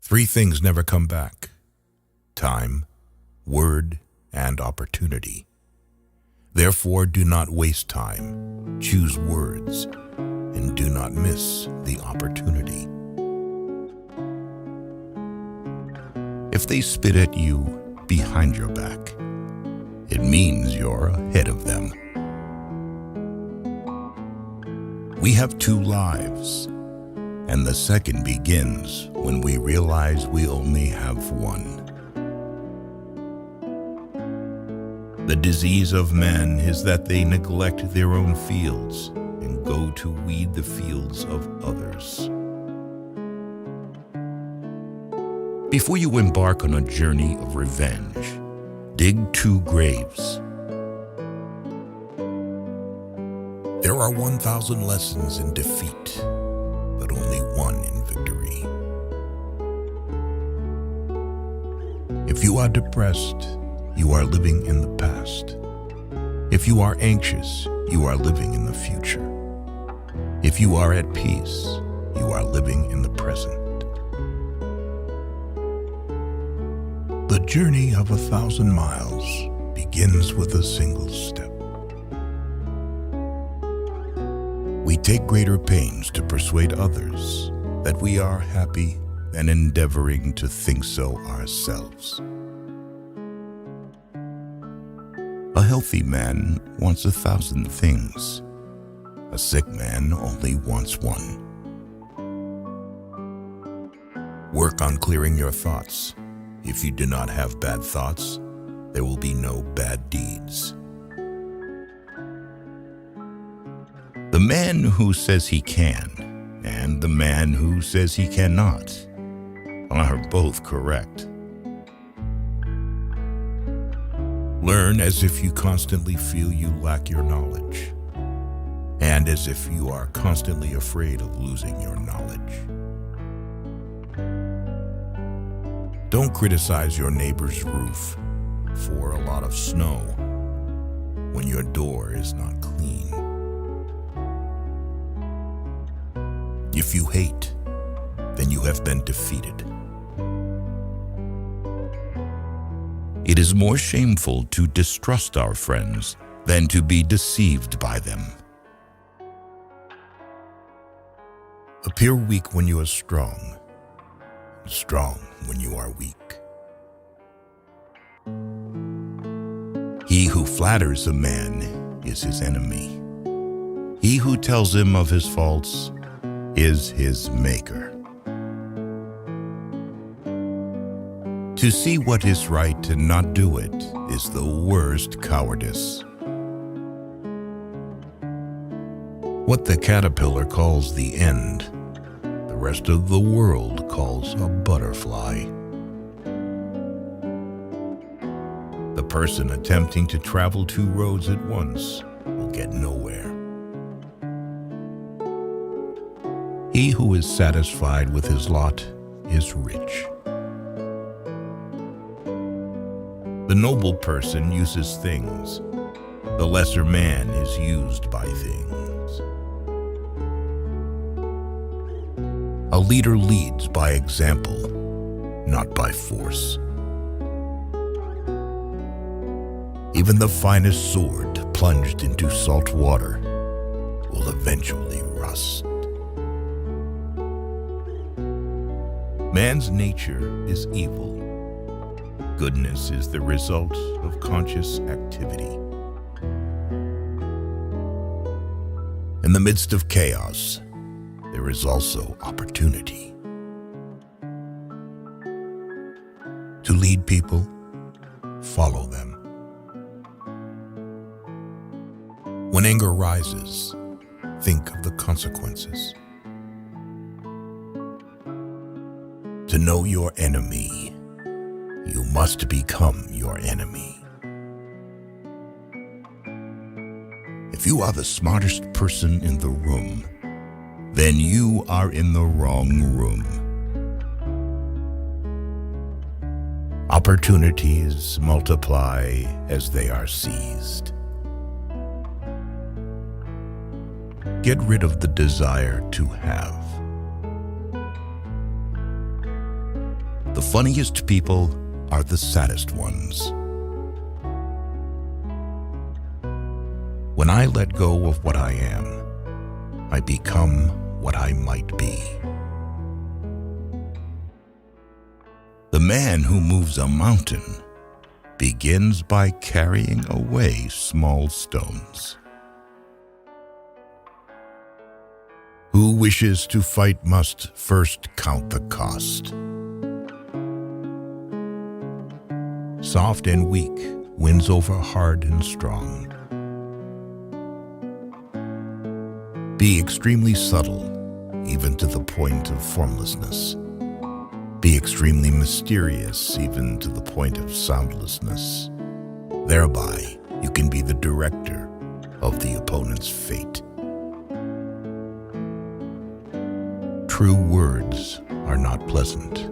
Three things never come back: time, word, and opportunity. Therefore, do not waste time, choose words, and do not miss the opportunity. If they spit at you behind your back, it means you're ahead of them. We have two lives, and the second begins when we realize we only have one. The disease of men is that they neglect their own fields and go to weed the fields of others. Before you embark on a journey of revenge, dig 2 graves. There are 1,000 lessons in defeat, but only one in victory. If you are depressed, you are living in the past. If you are anxious, you are living in the future. If you are at peace, you are living in the present. The journey of 1,000 miles begins with a single step. We take greater pains to persuade others that we are happy than endeavoring to think so ourselves. A healthy man wants 1,000 things. A sick man only wants one. Work on clearing your thoughts. If you do not have bad thoughts, there will be no bad deeds. The man who says he can and the man who says he cannot are both correct. Learn as if you constantly feel you lack your knowledge, and as if you are constantly afraid of losing your knowledge. Don't criticize your neighbor's roof for a lot of snow when your door is not clean. If you hate, then you have been defeated. It is more shameful to distrust our friends than to be deceived by them. Appear weak when you are strong, strong when you are weak. He who flatters a man is his enemy. He who tells him of his faults is his maker. To see what is right and not do it is the worst cowardice. What the caterpillar calls the end, the rest of the world calls a butterfly. The person attempting to travel 2 roads at once will get nowhere. He who is satisfied with his lot is rich. The noble person uses things. The lesser man is used by things. A leader leads by example, not by force. Even the finest sword plunged into salt water will eventually rust. Man's nature is evil. Goodness is the result of conscious activity. In the midst of chaos, there is also opportunity. To lead people, follow them. When anger rises, think of the consequences. To know your enemy, you must become your enemy. If you are the smartest person in the room, then you are in the wrong room. Opportunities multiply as they are seized. Get rid of the desire to have. The funniest people are the saddest ones. When I let go of what I am, I become what I might be. The man who moves a mountain begins by carrying away small stones. Who wishes to fight must first count the cost. Soft and weak wins over hard and strong. Be extremely subtle, even to the point of formlessness. Be extremely mysterious, even to the point of soundlessness. Thereby, you can be the director of the opponent's fate. True words are not pleasant.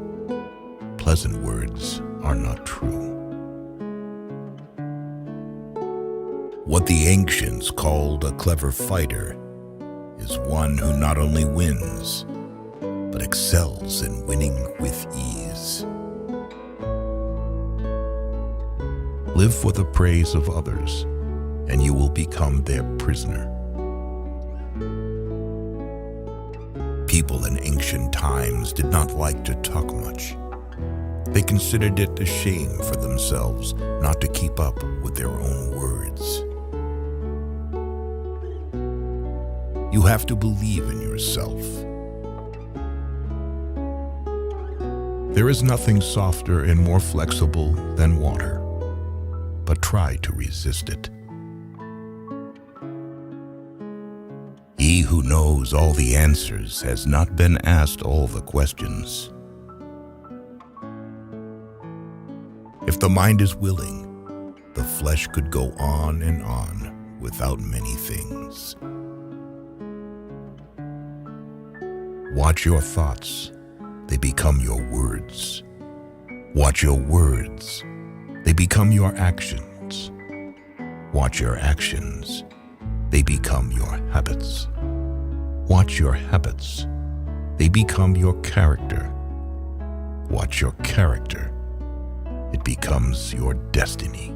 Pleasant words are not true. What the ancients called a clever fighter is one who not only wins, but excels in winning with ease. Live for the praise of others, and you will become their prisoner. People in ancient times did not like to talk much. They considered it a shame for themselves not to keep up with their own words. You have to believe in yourself. There is nothing softer and more flexible than water, but try to resist it. He who knows all the answers has not been asked all the questions. If the mind is willing, the flesh could go on and on without many things. Watch your thoughts, they become your words. Watch your words, they become your actions. Watch your actions, they become your habits. Watch your habits, they become your character. Watch your character, it becomes your destiny.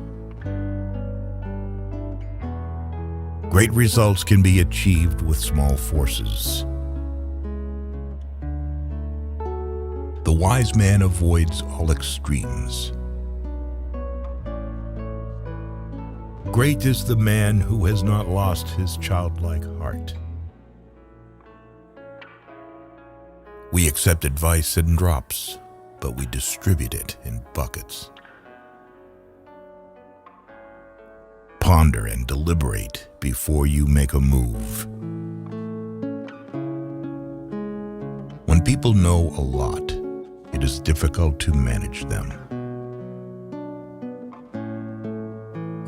Great results can be achieved with small forces. The wise man avoids all extremes. Great is the man who has not lost his childlike heart. We accept advice in drops, but we distribute it in buckets. Ponder and deliberate before you make a move. When people know a lot, it is difficult to manage them.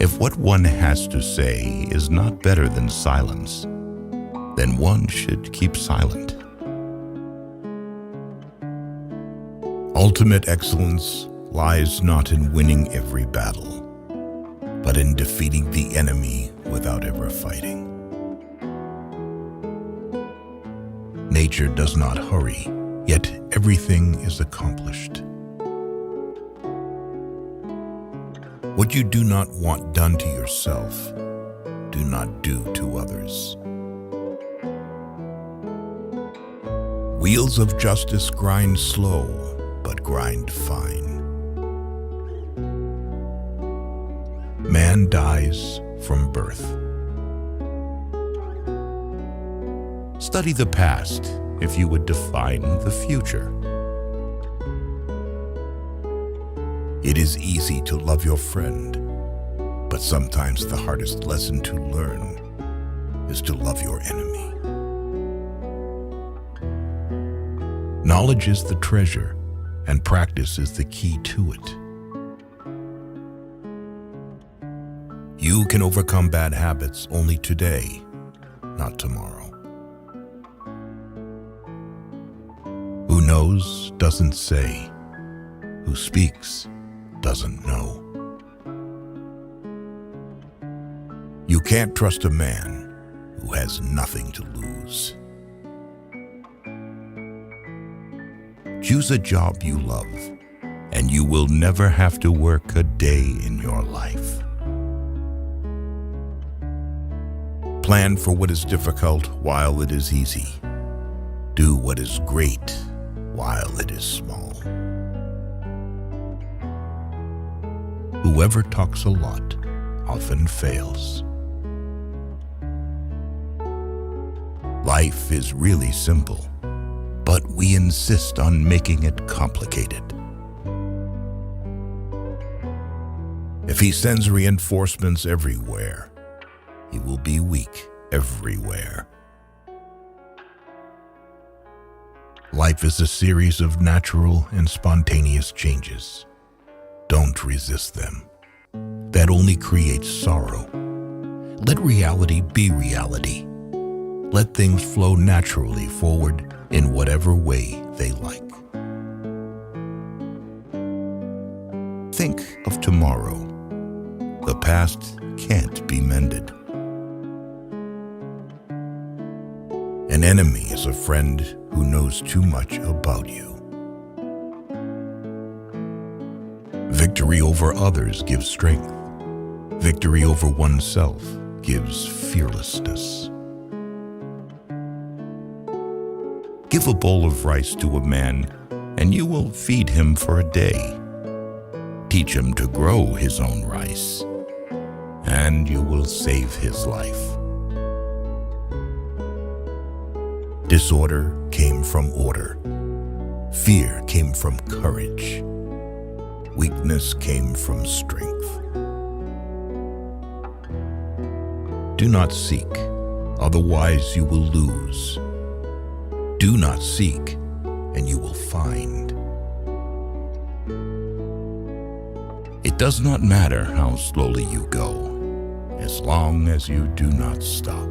If what one has to say is not better than silence, then one should keep silent. Ultimate excellence lies not in winning every battle, but in defeating the enemy without ever fighting. Nature does not hurry, yet everything is accomplished. What you do not want done to yourself, do not do to others. Wheels of justice grind slow, but grind fine. Man dies from birth. Study the past if you would define the future. It is easy to love your friend, but sometimes the hardest lesson to learn is to love your enemy. Knowledge is the treasure, and practice is the key to it. You can overcome bad habits only today, not tomorrow. Who knows doesn't say. Who speaks doesn't know. You can't trust a man who has nothing to lose. Choose a job you love and you will never have to work a day in your life. Plan for what is difficult while it is easy. Do what is great while it is small. Whoever talks a lot often fails. Life is really simple, but we insist on making it complicated. If he sends reinforcements everywhere, he will be weak everywhere. Life is a series of natural and spontaneous changes. Don't resist them. That only creates sorrow. Let reality be reality. Let things flow naturally forward in whatever way they like. Think of tomorrow. The past can't be mended. An enemy is a friend who knows too much about you. Victory over others gives strength. Victory over oneself gives fearlessness. Give a bowl of rice to a man, and you will feed him for a day. Teach him to grow his own rice, and you will save his life. Disorder came from order. Fear came from courage. Weakness came from strength. Do not seek, otherwise you will lose. Do not seek, and you will find. It does not matter how slowly you go, as long as you do not stop.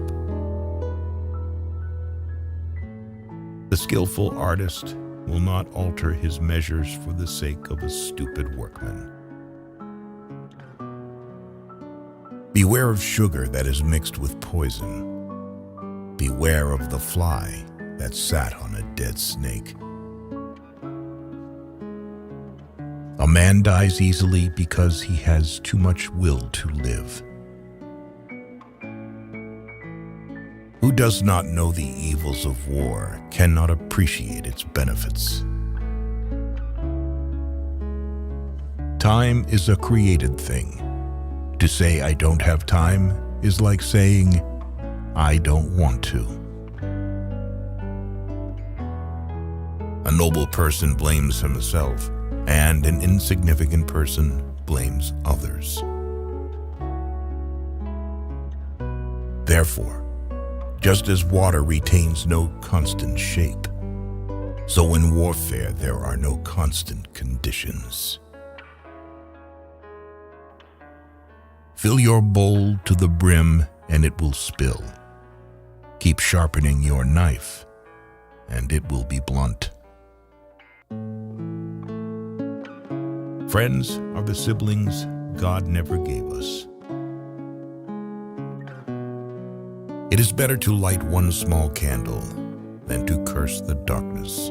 The skillful artist will not alter his measures for the sake of a stupid workman. Beware of sugar that is mixed with poison. Beware of the fly that sat on a dead snake. A man dies easily because he has too much will to live. Who does not know the evils of war cannot appreciate its benefits. Time is a created thing. To say I don't have time is like saying I don't want to. A noble person blames himself, and an insignificant person blames others. Therefore, just as water retains no constant shape, so in warfare there are no constant conditions. Fill your bowl to the brim and it will spill. Keep sharpening your knife and it will be blunt. Friends are the siblings God never gave us. It is better to light one small candle than to curse the darkness.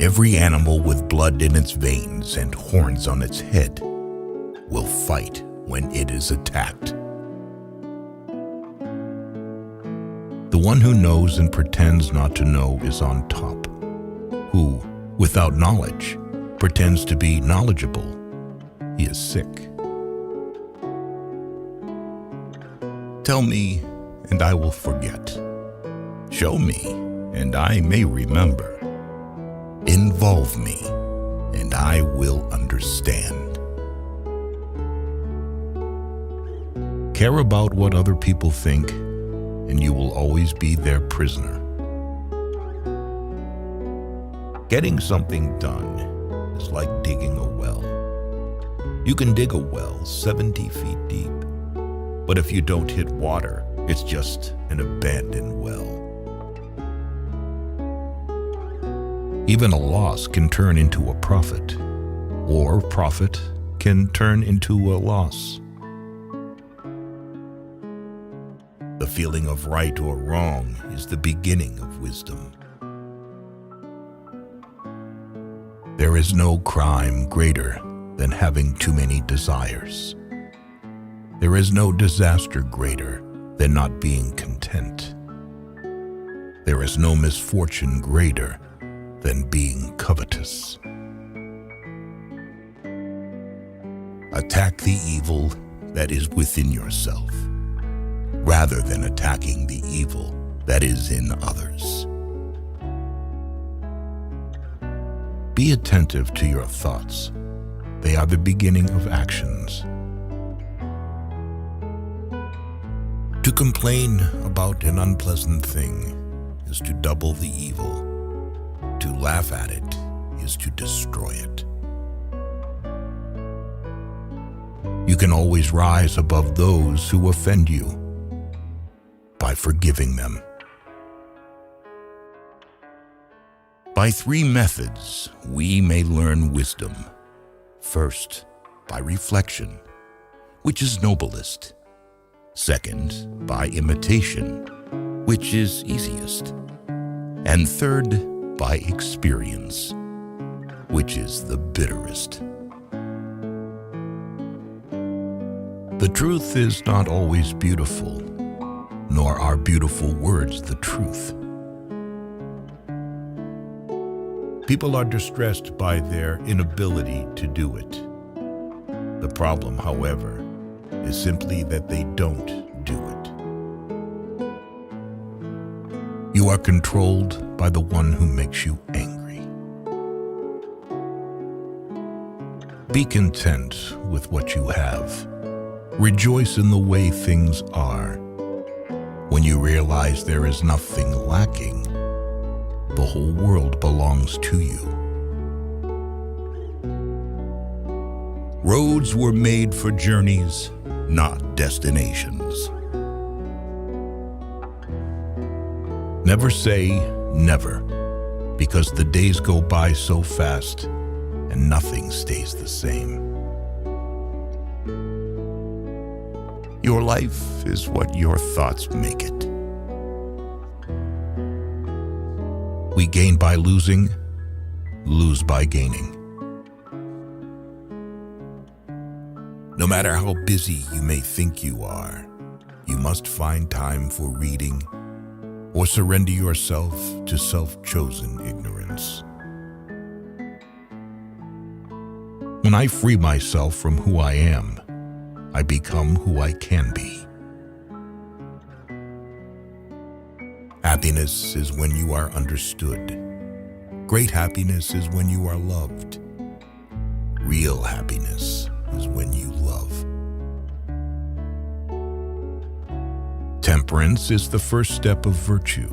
Every animal with blood in its veins and horns on its head will fight when it is attacked. The one who knows and pretends not to know is on top. Who, without knowledge, pretends to be knowledgeable, he is sick. Tell me, and I will forget. Show me, and I may remember. Involve me, and I will understand. Care about what other people think, and you will always be their prisoner. Getting something done is like digging a well. You can dig a well 70 feet deep, but if you don't hit water, it's just an abandoned well. Even a loss can turn into a profit, or profit can turn into a loss. The feeling of right or wrong is the beginning of wisdom. There is no crime greater than having too many desires. There is no disaster greater than not being content. There is no misfortune greater than being covetous. Attack the evil that is within yourself, rather than attacking the evil that is in others. Be attentive to your thoughts. They are the beginning of actions. To complain about an unpleasant thing is to double the evil. To laugh at it is to destroy it. You can always rise above those who offend you by forgiving them. By 3 methods, we may learn wisdom. First, by reflection, which is noblest. Second, by imitation, which is easiest. And third, by experience, which is the bitterest. The truth is not always beautiful, nor are beautiful words the truth. People are distressed by their inability to do it. The problem, however, is simply that they don't do it. You are controlled by the one who makes you angry. Be content with what you have. Rejoice in the way things are. When you realize there is nothing lacking, the whole world belongs to you. Roads were made for journeys, not destinations. Never say never, because the days go by so fast and nothing stays the same. Your life is what your thoughts make it. We gain by losing, lose by gaining. No matter how busy you may think you are, you must find time for reading or surrender yourself to self-chosen ignorance. When I free myself from who I am, I become who I can be. Happiness is when you are understood. Great happiness is when you are loved. Real happiness is when you love. Temperance is the first step of virtue,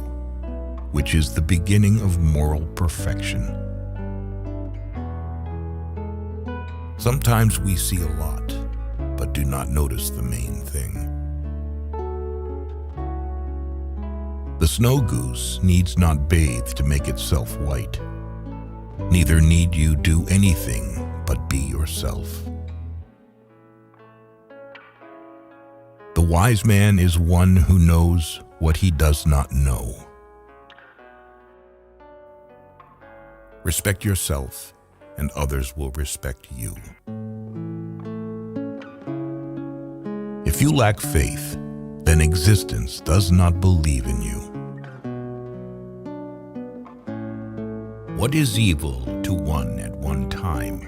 which is the beginning of moral perfection. Sometimes we see a lot, but do not notice the main thing. The snow goose needs not bathe to make itself white. Neither need you do anything but be yourself. The wise man is one who knows what he does not know. Respect yourself, and others will respect you. If you lack faith, then existence does not believe in you. What is evil to one at one time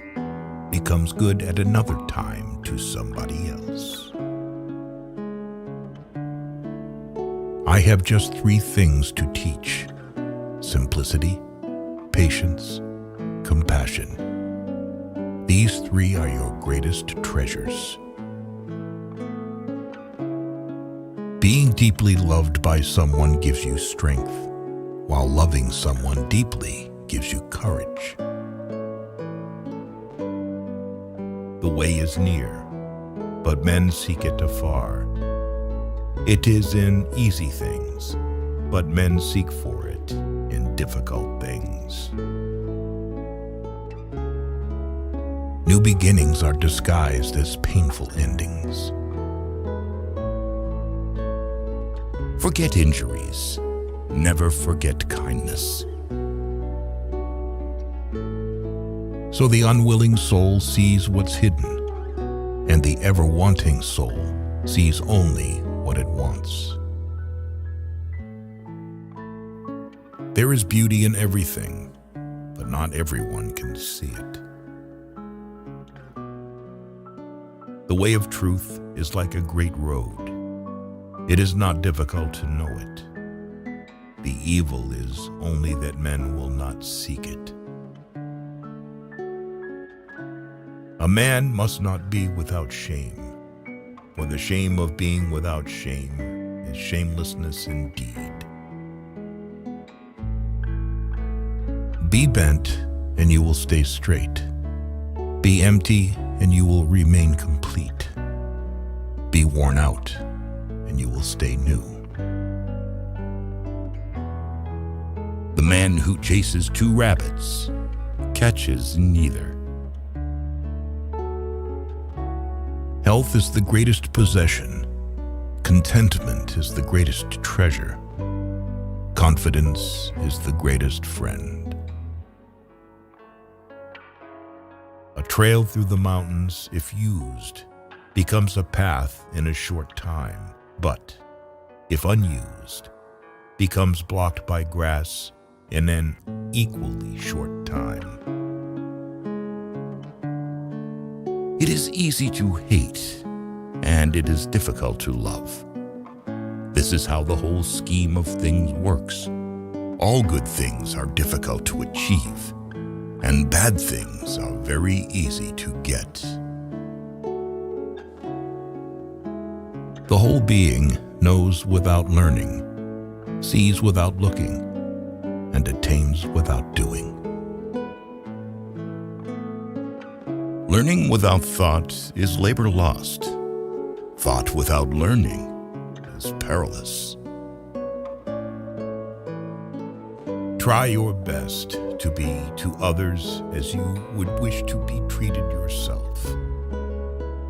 becomes good at another time to somebody else. I have just 3 things to teach: simplicity, patience, compassion. These 3 are your greatest treasures. Being deeply loved by someone gives you strength, while loving someone deeply gives you courage. The way is near, but men seek it afar. It is in easy things, but men seek for it in difficult things. New beginnings are disguised as painful endings. Forget injuries. Never forget kindness. So the unwilling soul sees what's hidden, and the ever-wanting soul sees only what it wants. There is beauty in everything, but not everyone can see it. The way of truth is like a great road. It is not difficult to know it. The evil is only that men will not seek it. A man must not be without shame, for the shame of being without shame is shamelessness indeed. Be bent, and you will stay straight. Be empty, and you will remain complete. Be worn out, and you will stay new. The man who chases two rabbits catches neither. Health is the greatest possession. Contentment is the greatest treasure. Confidence is the greatest friend. A trail through the mountains, if used, becomes a path in a short time, but, if unused, becomes blocked by grass in an equally short time. It is easy to hate, and it is difficult to love. This is how the whole scheme of things works. All good things are difficult to achieve, and bad things are very easy to get. The whole being knows without learning, sees without looking, and attains without doing. Learning without thought is labor lost. Thought without learning is perilous. Try your best to be to others as you would wish to be treated yourself,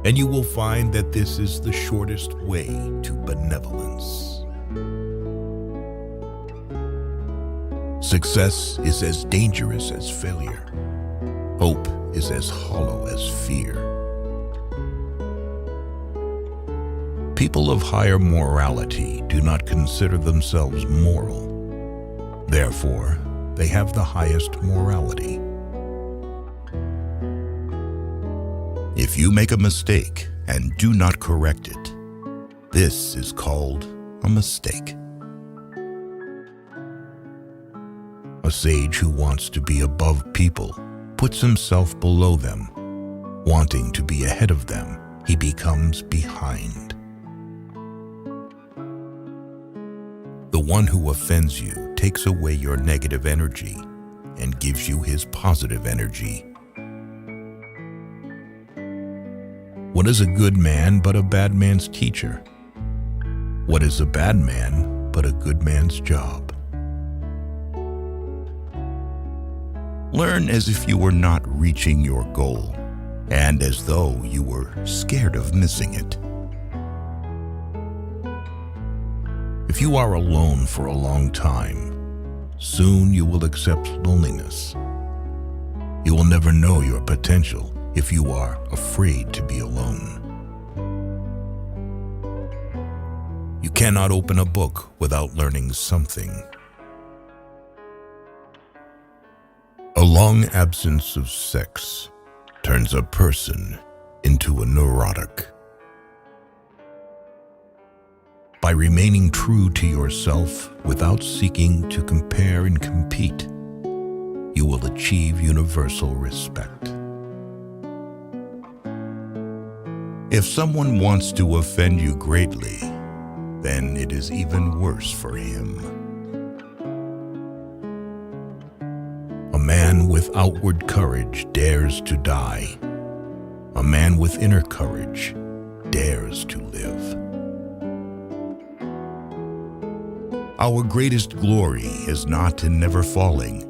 and you will find that this is the shortest way to benevolence. Success is as dangerous as failure. Hope is as hollow as fear. People of higher morality do not consider themselves moral. Therefore, they have the highest morality. If you make a mistake and do not correct it, this is called a mistake. A sage who wants to be above people puts himself below them. Wanting to be ahead of them, he becomes behind. The one who offends you takes away your negative energy and gives you his positive energy. What is a good man but a bad man's teacher? What is a bad man but a good man's job? Learn as if you were not reaching your goal, and as though you were scared of missing it. If you are alone for a long time, soon you will accept loneliness. You will never know your potential if you are afraid to be alone. You cannot open a book without learning something. A long absence of sex turns a person into a neurotic. By remaining true to yourself without seeking to compare and compete, you will achieve universal respect. If someone wants to offend you greatly, then it is even worse for him. A man with outward courage dares to die. A man with inner courage dares to live. Our greatest glory is not in never falling,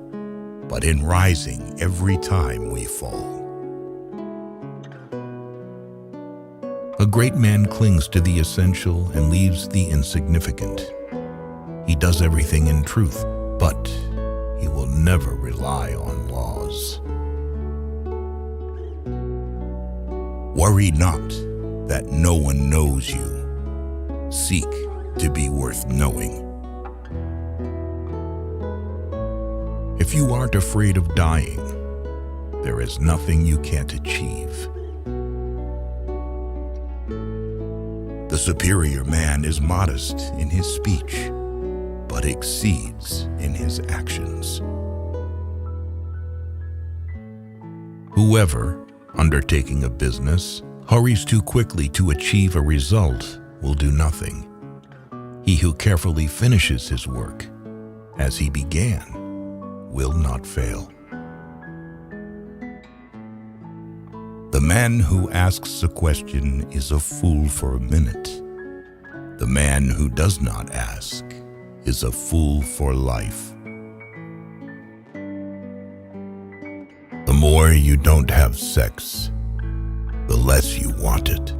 but in rising every time we fall. A great man clings to the essential and leaves the insignificant. He does everything in truth, but he will never rely on laws. Worry not that no one knows you. Seek to be worth knowing. If you aren't afraid of dying, there is nothing you can't achieve. The superior man is modest in his speech, but exceeds in his actions. Whoever, undertaking a business, hurries too quickly to achieve a result will do nothing. He who carefully finishes his work, as he began, will not fail. The man who asks a question is a fool for a minute. The man who does not ask is a fool for life. The more you don't have sex, the less you want it.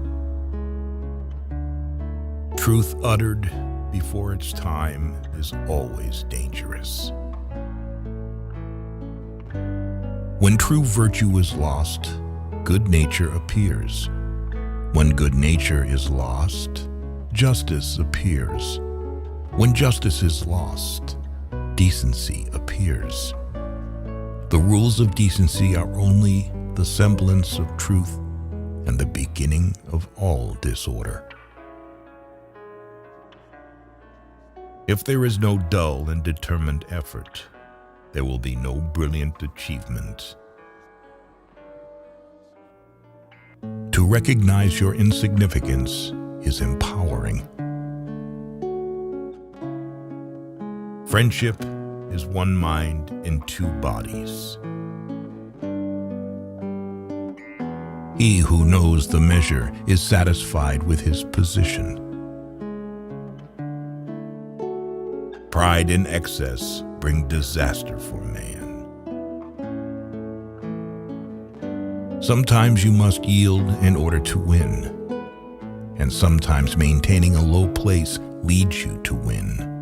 Truth uttered before its time is always dangerous. When true virtue is lost, good nature appears. When good nature is lost, justice appears. When justice is lost, decency appears. The rules of decency are only the semblance of truth and the beginning of all disorder. If there is no dull and determined effort, there will be no brilliant achievement. To recognize your insignificance is empowering. Friendship is one mind in two bodies. He who knows the measure is satisfied with his position. Pride and excess bring disaster for man. Sometimes you must yield in order to win, and sometimes maintaining a low place leads you to win.